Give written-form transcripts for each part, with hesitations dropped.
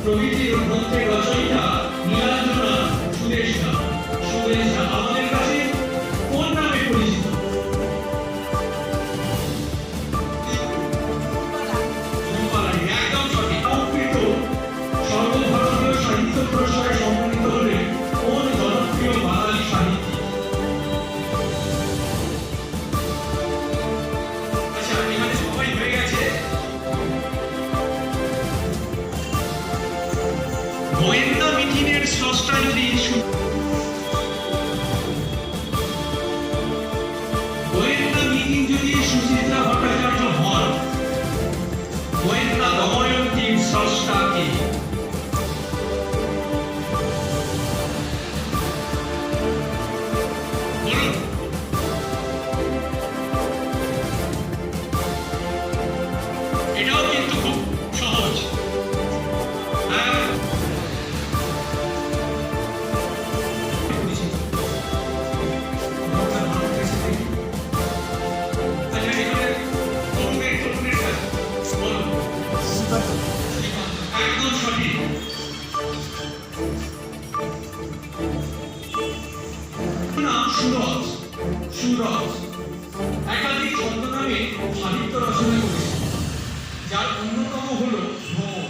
প্রভৃতির মধ্যে রচয়িতা নীলাঞ্জনা সুদেশনা আমাদের কাছে কোন নামে পরিচিত? একদম সঠিক। অঙ্কিত সর্বভারতীয় সাহিত্য পুরস্কারে সম্মানিত হলেন কোন জনপ্রিয় বাঙালি সাহিত্যিক? আচ্ছা, এখানে সবাই হয়ে গেছে। গোয়েন্দা মিটিনের স্রষ্টা যদি গোয়েন্দা মিটিং যদি সুচিত্রা ভট্টাচার্য হন, গোয়েন্দা দময়ন্তীর স্রষ্টা কে? বলুন। এটাও কিন্তু খুব সহজ। একদম সঠিক। নাম সুরজ। একাধিক ছদ্মনামে সাহিত্য রচনা করেছেন, যার অন্যতম হল ভ্রমর।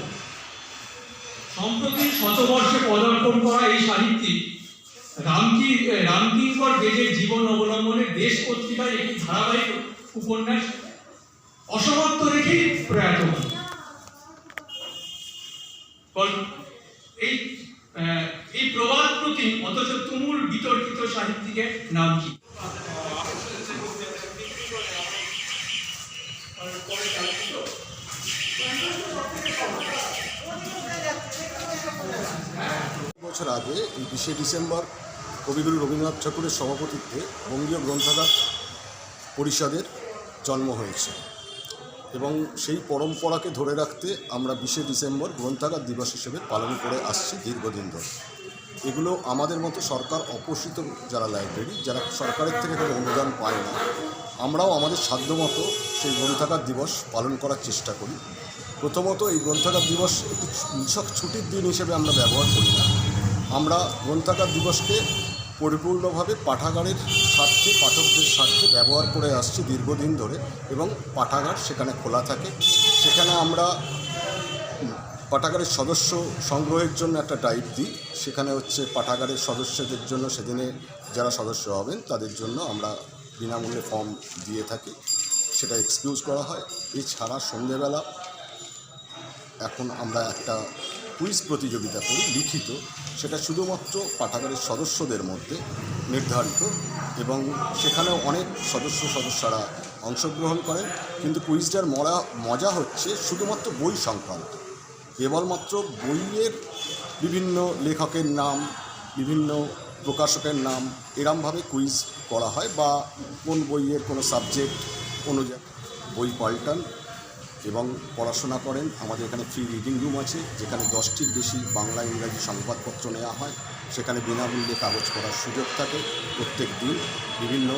সম্প্রতি শতবর্ষে পদার্পণ করা এই সাহিত্যিক রামকিঙ্কর বেজের জীবন অবলম্বনে দেশ পত্রিকায় একটি ধারাবাহিক উপন্যাস অসমাপ্ত রেখেই প্রয়াত হন। এই প্রবাদ প্রতিম অথচ তুমুল বিতর্কিত সাহিত্যিকের নাম কি? বছর আগে এই 20শে ডিসেম্বর কবিগুরু রবীন্দ্রনাথ ঠাকুরের সভাপতিত্বে বঙ্গীয় গ্রন্থাগার পরিষদের জন্ম হয়েছে এবং সেই পরম্পরাকে ধরে রাখতে আমরা 20শে ডিসেম্বর গ্রন্থাগার দিবস হিসেবে পালন করে আসছি দীর্ঘদিন ধরে। এগুলো আমাদের মতো সরকার অপোষিত যারা লাইব্রেরি, যারা সরকারের থেকে কোনো অনুদান পায় না, আমরাও আমাদের সাধ্যমতো সেই গ্রন্থাগার দিবস পালন করার চেষ্টা করি। প্রথমত, এই গ্রন্থাগার দিবস একটি নিছক ছুটির দিন হিসেবে আমরা ব্যবহার করি না। আমরা গ্রন্থাগার দিবসকে পরিপূর্ণভাবে পাঠাগারের স্বার্থে, পাঠকদের স্বার্থে ব্যবহার করে আসছি দীর্ঘদিন ধরে এবং পাঠাগার সেখানে খোলা থাকে। সেখানে আমরা পাঠাগারের সদস্য সংগ্রহের জন্য একটা ড্রাইভ দিই। সেখানে হচ্ছে পাঠাগারের সদস্যদের জন্য সেদিনে যারা সদস্য হবেন তাদের জন্য আমরা বিনামূল্যে ফর্ম দিয়ে থাকি, সেটা এক্সকিউজ করা হয়। এছাড়া সন্ধেবেলা এখন আমরা একটা কুইজ প্রতিযোগিতা করি লিখিত, সেটা শুধুমাত্র পাঠাগারের সদস্যদের মধ্যে নির্ধারিত এবং সেখানেও অনেক সদস্যরা অংশগ্রহণ করেন। কিন্তু কুইজটার মজা হচ্ছে শুধুমাত্র বই সংক্রান্ত, কেবলমাত্র বইয়ের বিভিন্ন লেখকের নাম, বিভিন্ন প্রকাশকের নাম এরমভাবে কুইজ করা হয়, বা কোন বইয়ের কোনো সাবজেক্ট অনুযায়ী বই পাল্টান এবং পড়াশোনা করেন। আমাদের এখানে ফ্রি রিডিং রুম আছে, যেখানে 10টির বেশি বাংলা ইংরাজি সংবাদপত্র নেওয়া হয়। সেখানে বিনামূল্যে কাগজ পড়ার সুযোগ থাকে। প্রত্যেক দিন বিভিন্ন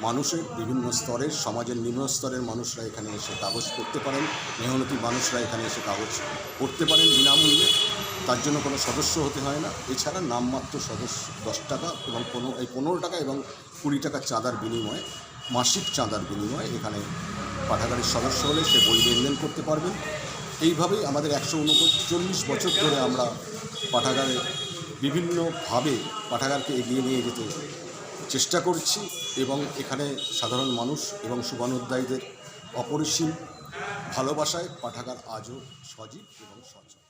মানুষের, বিভিন্ন স্তরের, সমাজের নিম্ন স্তরের মানুষরা এখানে এসে কাগজ পড়তে পারেন, মেহনতি মানুষরা এখানে এসে কাগজ পড়তে পারেন বিনামূল্যে। তার জন্য কোনো সদস্য হতে হয় না। এছাড়া নামমাত্র সদস্য 10 টাকা এবং 15 টাকা এবং 20 টাকা চাঁদার বিনিময়ে, মাসিক চাঁদার বিনিময়ে এখানে পাঠাগারের সদস্য হলে সে বই লেনদেন করতে পারবেন। এইভাবেই আমাদের 139 বছর ধরে আমরা পাঠাগারে বিভিন্নভাবে পাঠাগারকে এগিয়ে নিয়ে যেতে চেষ্টা করছি এবং এখানে সাধারণ মানুষ এবং শুভানুধ্যায়ীদের অপরিসীম ভালোবাসায় পাঠাগার আজও সজীব এবং সচল।